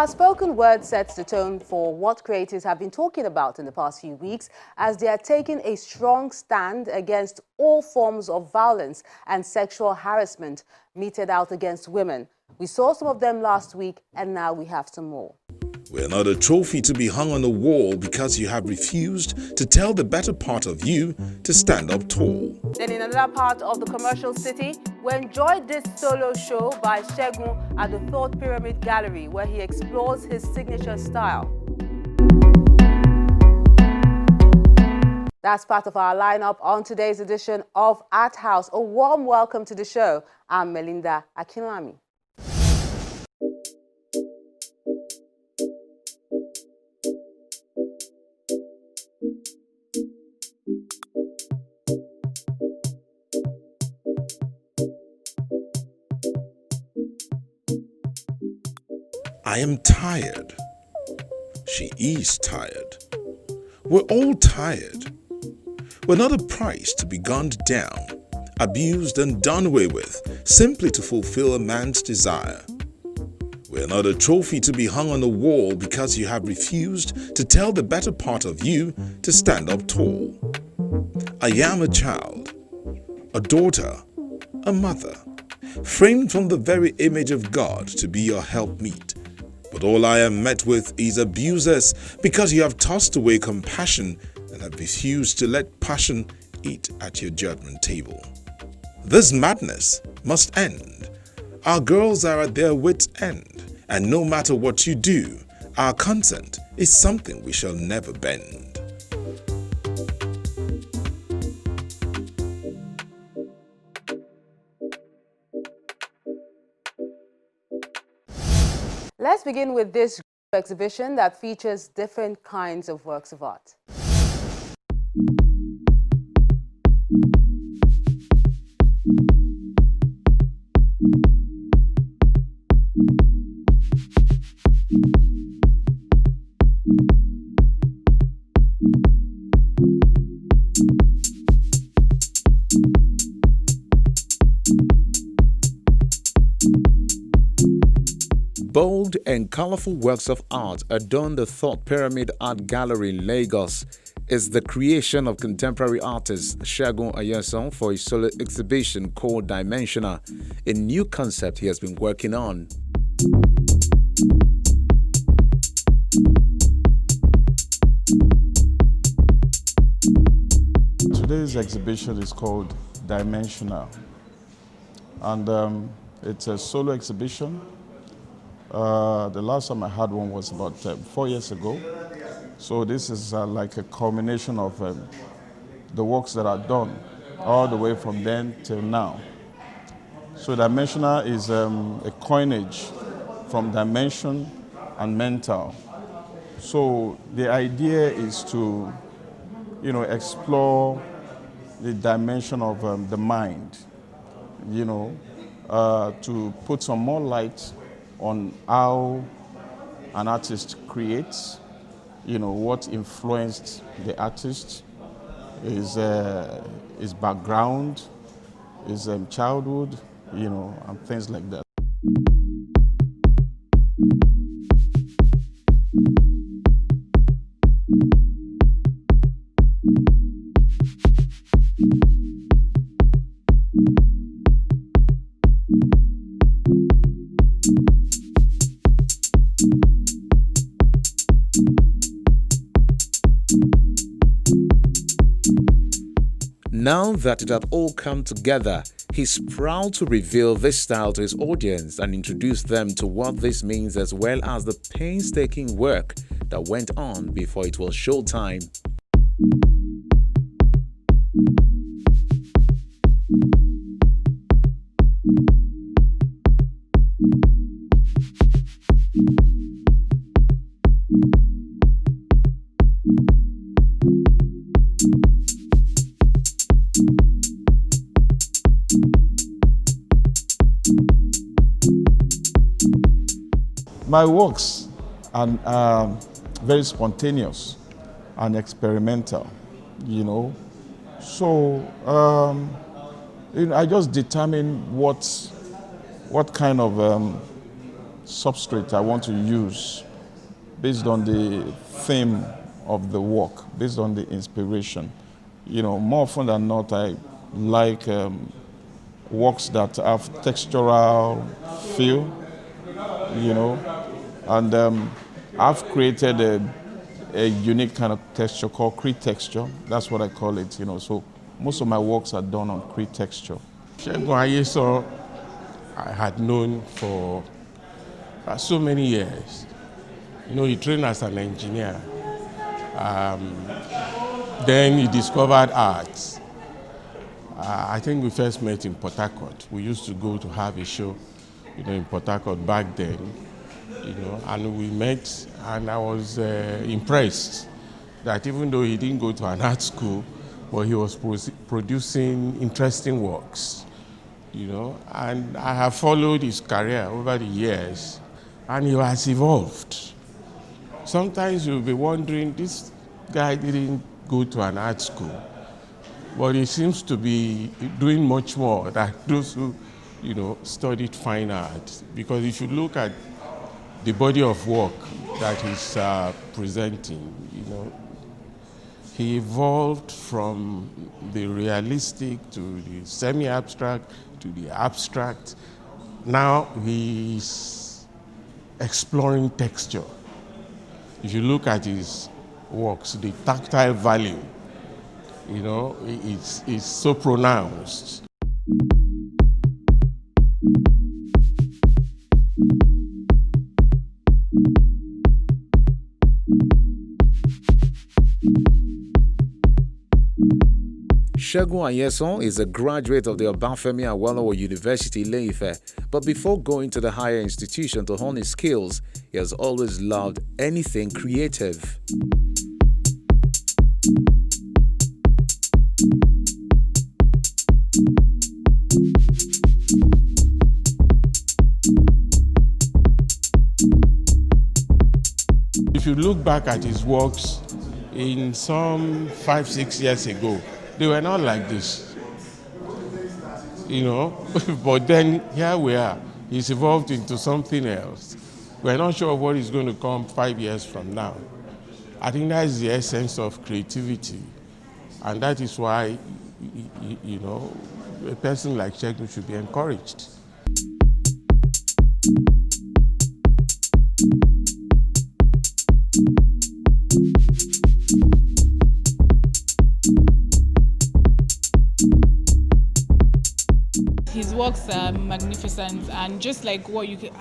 Our spoken word sets the tone for what creators have been talking about in the past few weeks as they are taking a strong stand against all forms of violence and sexual harassment meted out against women. We saw some of them last week and now we have some more. We're not a trophy to be hung on the wall because you have refused to tell the better part of you to stand up tall. Then in another part of the commercial city, we enjoyed this solo show by Segun at the Thought Pyramid Gallery, where he explores his signature style. That's part of our lineup on today's edition of Art House. A warm welcome to the show. I'm Melinda Akinlami. I am tired. She is tired. We're all tired. We're not a price to be gunned down, abused and done away with simply to fulfill a man's desire. We're not a trophy to be hung on the wall because you have refused to tell the better part of you to stand up tall. I am a child, a daughter, a mother, framed from the very image of God to be your helpmeet. But all I am met with is abusers because you have tossed away compassion and have refused to let passion eat at your judgment table. This madness must end. Our girls are at their wits' end, and no matter what you do, our consent is something we shall never bend. Let's begin with this exhibition that features different kinds of works of art. Bold and colorful works of art adorn the Thought Pyramid Art Gallery in Lagos. It's the creation of contemporary artist Segun Ayeson for a solo exhibition called Dimensional, a new concept he has been working on. Today's exhibition is called Dimensional, and it's a solo exhibition. The last time I had one was about 4 years ago. So this is like a culmination of the works that are done all the way from then till now. So Dimensional is a coinage from dimension and mental. So the idea is to, explore the dimension of the mind, to put some more light on how an artist creates, what influenced the artist, his background, his childhood, and things like that. Now that it had all come together, he's proud to reveal this style to his audience and introduce them to what this means, as well as the painstaking work that went on before it was showtime. My works are very spontaneous and experimental, So I just determine what kind of substrate I want to use based on the theme of the work, based on the inspiration. More often than not, I like works that have textural feel, and I've created a unique kind of texture called Cree texture. That's what I call it, So most of my works are done on Cree texture. Segun Ayeson, I had known for so many years. He trained as an engineer. Then he discovered art. I think we first met in Port Harcourt. We used to go to have a show, in Port Harcourt back then, and we met, and I was impressed that even though he didn't go to an art school, but he was producing interesting works, and I have followed his career over the years, and he has evolved. Sometimes you'll be wondering, this guy didn't go to an art school, but he seems to be doing much more than those who, studied fine art. Because if you look at the body of work that he's presenting, he evolved from the realistic to the semi-abstract to the abstract. Now he's exploring texture. If you look at his works, the tactile value, it's so pronounced. Segun Ayeson is a graduate of the Obafemi Awolowo University, Ile-Ife, but before going to the higher institution to hone his skills, he has always loved anything creative. If you look back at his works in some 5-6 years ago, they were not like this, but then here we are. He's evolved into something else. We're not sure what is going to come 5 years from now. I think that is the essence of creativity, and that is why, a person like Segun should be encouraged. His works are magnificent, and just like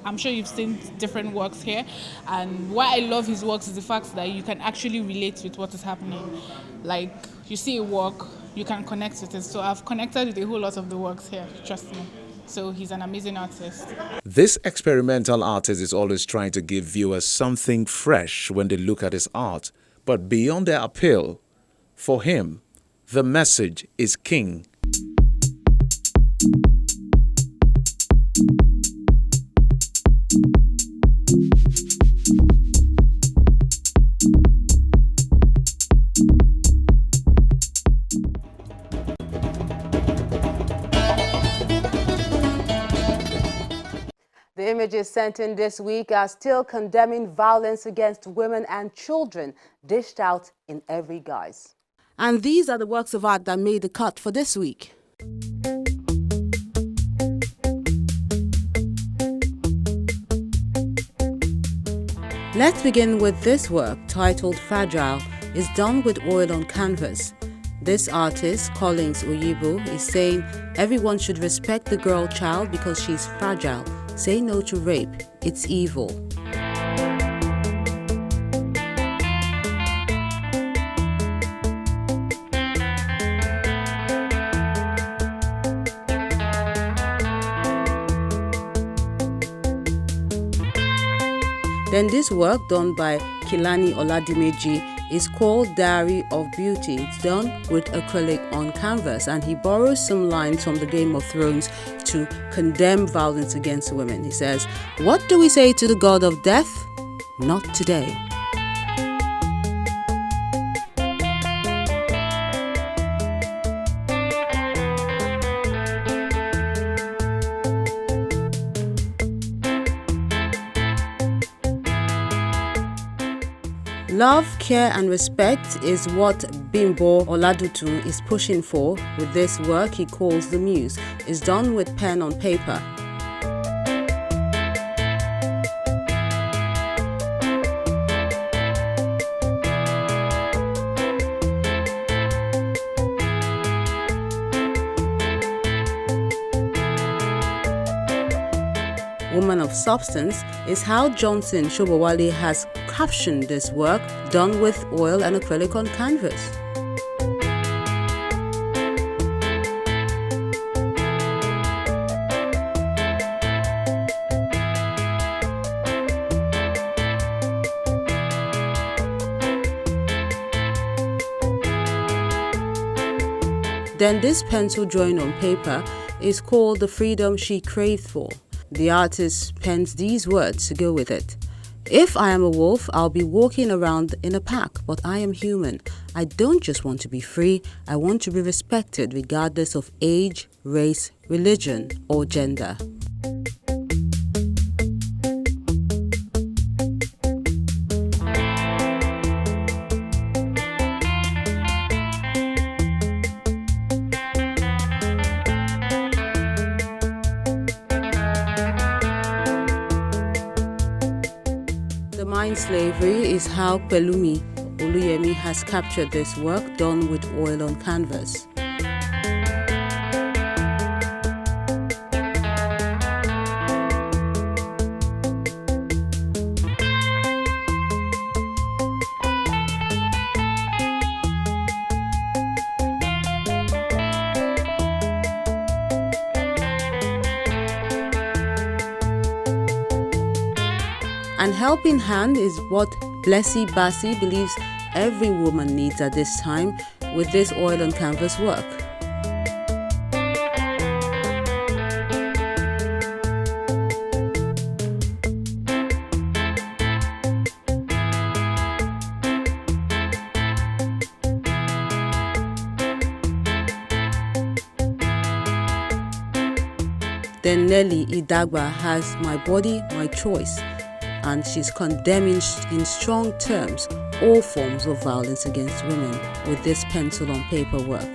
I'm sure you've seen different works here, and why I love his works is the fact that you can actually relate with what is happening. Like, you see a work, you can connect with it. So I've connected with a whole lot of the works here, trust me. So he's an amazing artist. This experimental artist is always trying to give viewers something fresh when they look at his art. But beyond their appeal, for him, the message is king. The images sent in this week are still condemning violence against women and children, dished out in every guise. And these are the works of art that made the cut for this week. Let's begin with this work, titled Fragile. It's done with oil on canvas. This artist, Collins Oyibo, is saying everyone should respect the girl child because she's fragile. Say no to rape. It's evil. Then this work, done by Kilani Oladimeji, is called Diary of Beauty. It's done with acrylic on canvas, and he borrows some lines from the Game of Thrones to condemn violence against women. He says, "What do we say to the god of death? Not today." Love, care and respect is what Bimbo Oladutu is pushing for with this work he calls The Muse. It's done with pen on paper. Woman of Substance is how Johnson Shobowale has captioned this work, done with oil and acrylic on canvas. Then this pencil drawing on paper is called The Freedom She Craved For. The artist pens these words to go with it. If I am a wolf, I'll be walking around in a pack, but I am human. I don't just want to be free, I want to be respected regardless of age, race, religion, or gender. Mind slavery is how Pelumi Oluyemi has captured this work, done with oil on canvas. And helping hand is what Blessy Bassi believes every woman needs at this time with this oil on canvas work. Then Nelly Idagba has My Body, My Choice, and she's condemning in strong terms all forms of violence against women with this pencil on paper work.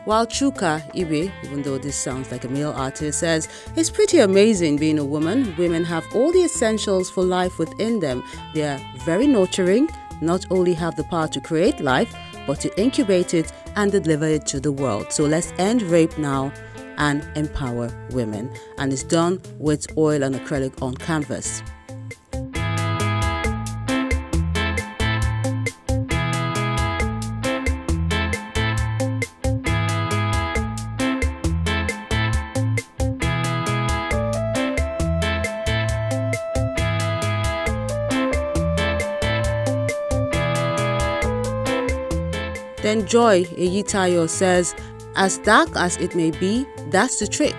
While Chuka Ibe, even though this sounds like a male artist, says, it's pretty amazing being a woman. Women have all the essentials for life within them. They are very nurturing, not only have the power to create life, but to incubate it and deliver it to the world. So let's end rape now and empower women. And it's done with oil and acrylic on canvas. Then Joy Eyitayo says, as dark as it may be, that's the trick.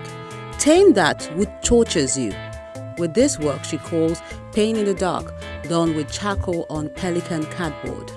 Tame that which tortures you. With this work she calls Pain in the Dark, done with charcoal on pelican cardboard.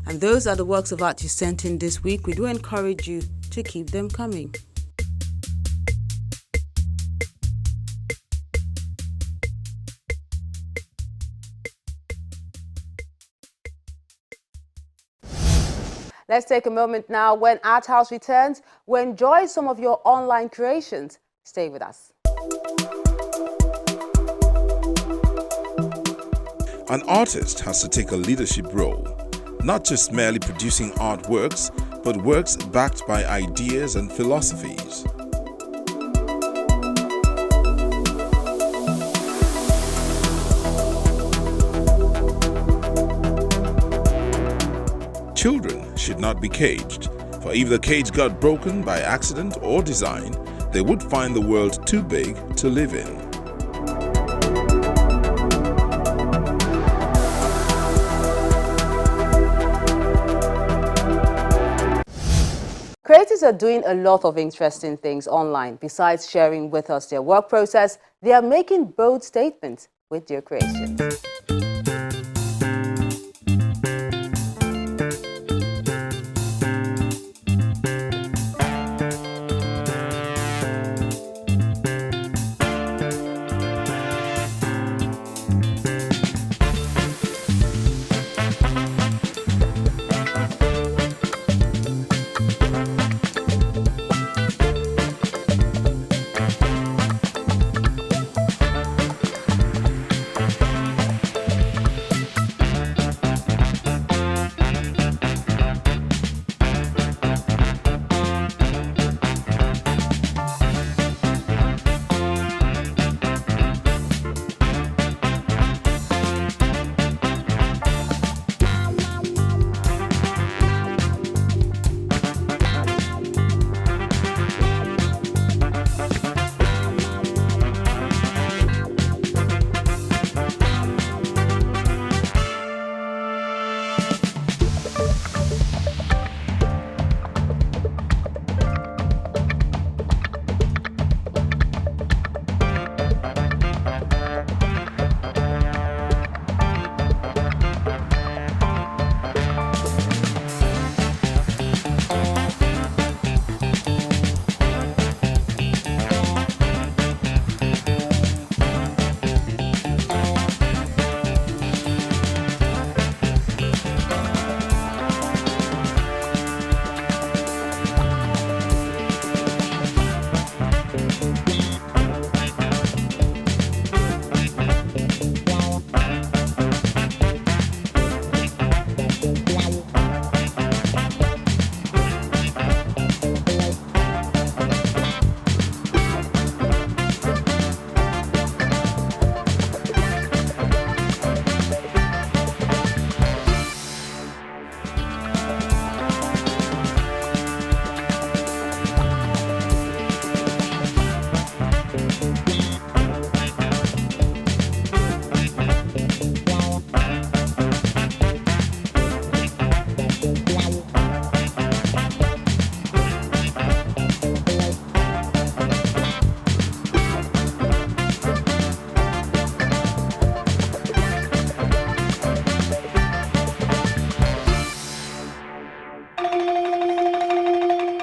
And those are the works of art you sent in this week. We do encourage you to keep them coming. Let's take a moment now. When Art House returns, we'll enjoy some of your online creations. Stay with us. An artist has to take a leadership role, not just merely producing artworks, but works backed by ideas and philosophies. Children should not be caged. For if the cage got broken by accident or design, they would find the world too big to live in. Creators are doing a lot of interesting things online. Besides sharing with us their work process, they are making bold statements with their creations.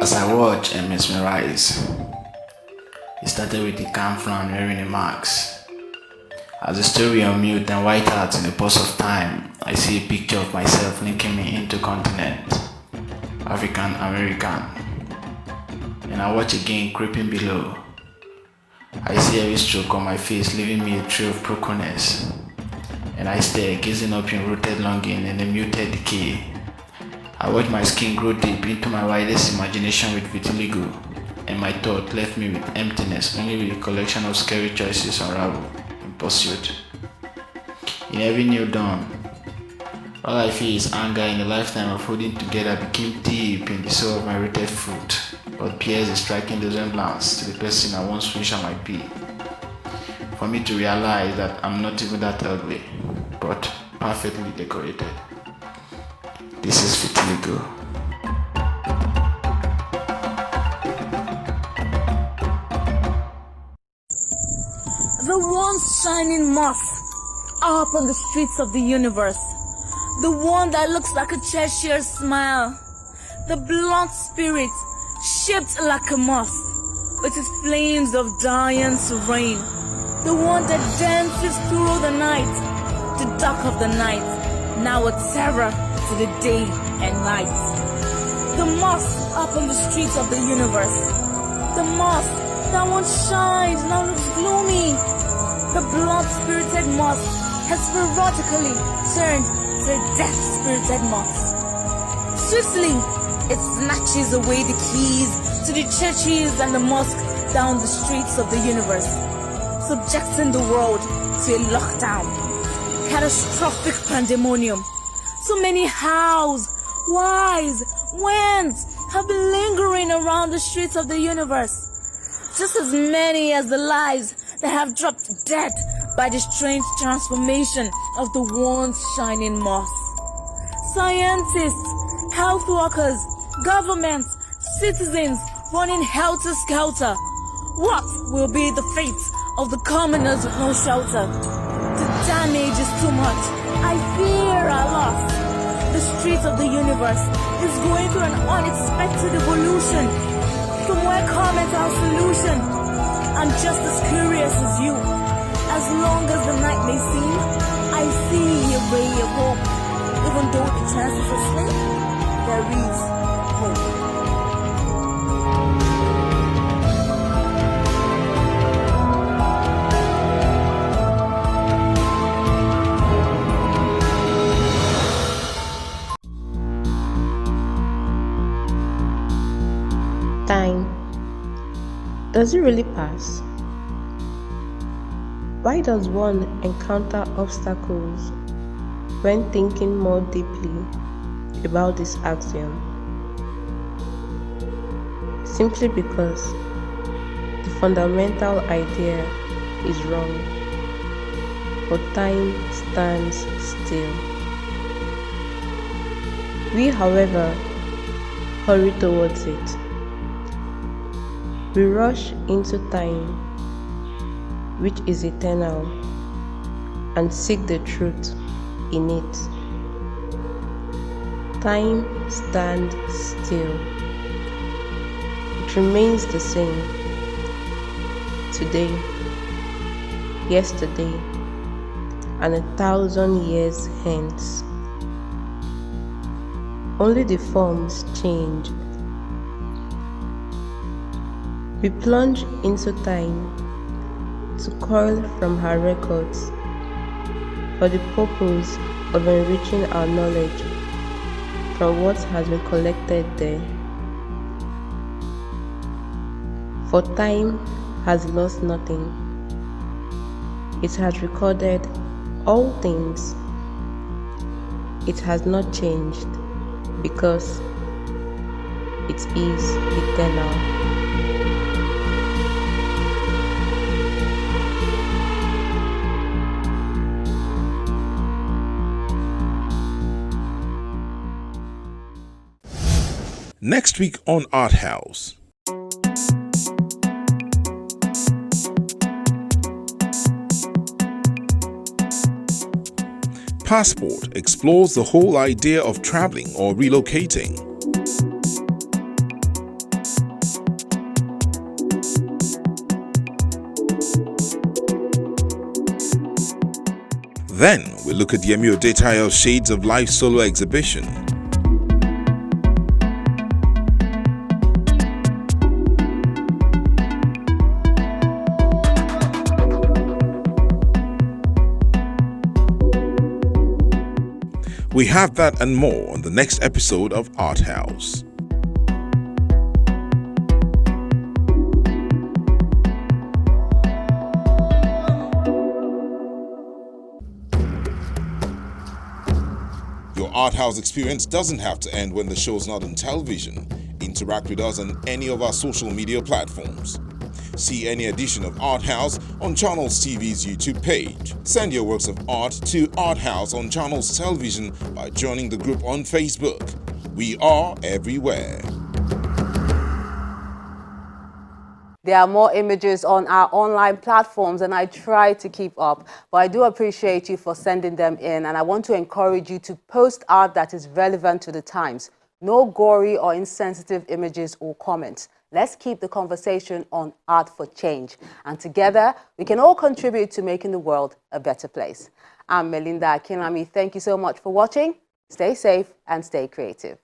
As I watch and mesmerize, it started with the calm frown wearing a mask. As the story unmute and white out in the pulse of time, I see a picture of myself linking me into continent, African American. And I watch again creeping below. I see every stroke on my face leaving me a trail of brokenness. And I stare, gazing up in rooted longing and a muted decay. I watch my skin grow deep into my widest imagination with vitiligo, and my thought left me with emptiness, only with a collection of scary choices unravel in pursuit. In every new dawn, all I feel is anger in a lifetime of holding together became deep in the soul of my rooted fruit, but bears a striking resemblance to the person I once wished I might be. For me to realize that I'm not even that ugly, but perfectly decorated. This is vitiligo. The once shining moth up on the streets of the universe. The one that looks like a Cheshire smile. The blunt spirit shaped like a moth with its flames of dying serene. The one that dances through the night, the dark of the night, now a terror to the day and night. The moth up on the streets of the universe. The moth that once shined now looks gloomy. The blood-spirited moth has periodically turned to a death-spirited moth. Swiftly, it snatches away the keys to the churches and the mosque down the streets of the universe, subjecting the world to a lockdown, catastrophic pandemonium. So many hows, whys, whens, have been lingering around the streets of the universe. Just as many as the lives that have dropped dead by the strange transformation of the once shining moth. Scientists, health workers, governments, citizens running helter-skelter. What will be the fate of the commoners with no shelter? The damage is too much. I fear our loss. The streets of the universe is going through an unexpected evolution. From where cometh our solution? I'm just as curious as you. As long as the night may seem, I see a ray of hope. Even though the chances are slim, there is hope. Time. Does it really pass? Why does one encounter obstacles when thinking more deeply about this axiom? Simply because the fundamental idea is wrong, but time stands still. We, however, hurry towards it. We rush into time, which is eternal, and seek the truth in it. Time stands still. It remains the same. Today, yesterday, and 1,000 years hence. Only the forms change. We plunge into time to coil from her records for the purpose of enriching our knowledge from what has been collected there. For time has lost nothing. It has recorded all things. It has not changed because it is eternal. Next week on Art House. Passport explores the whole idea of traveling or relocating. Then we look at the Yemi Odetayo Shades of Life solo exhibition. We have that and more on the next episode of Art House. Your Art House experience doesn't have to end when the show's not on television. Interact with us on any of our social media platforms. See any edition of Art House on Channels TV's YouTube page. Send your works of art to Art House on Channels Television by joining the group on Facebook. We are everywhere. There are more images on our online platforms and I try to keep up, but I do appreciate you for sending them in, and I want to encourage you to post art that is relevant to the times. No gory or insensitive images or comments. Let's keep the conversation on art for change, and together we can all contribute to making the world a better place. I'm Melinda Akinlami. Thank you so much for watching. Stay safe and stay creative.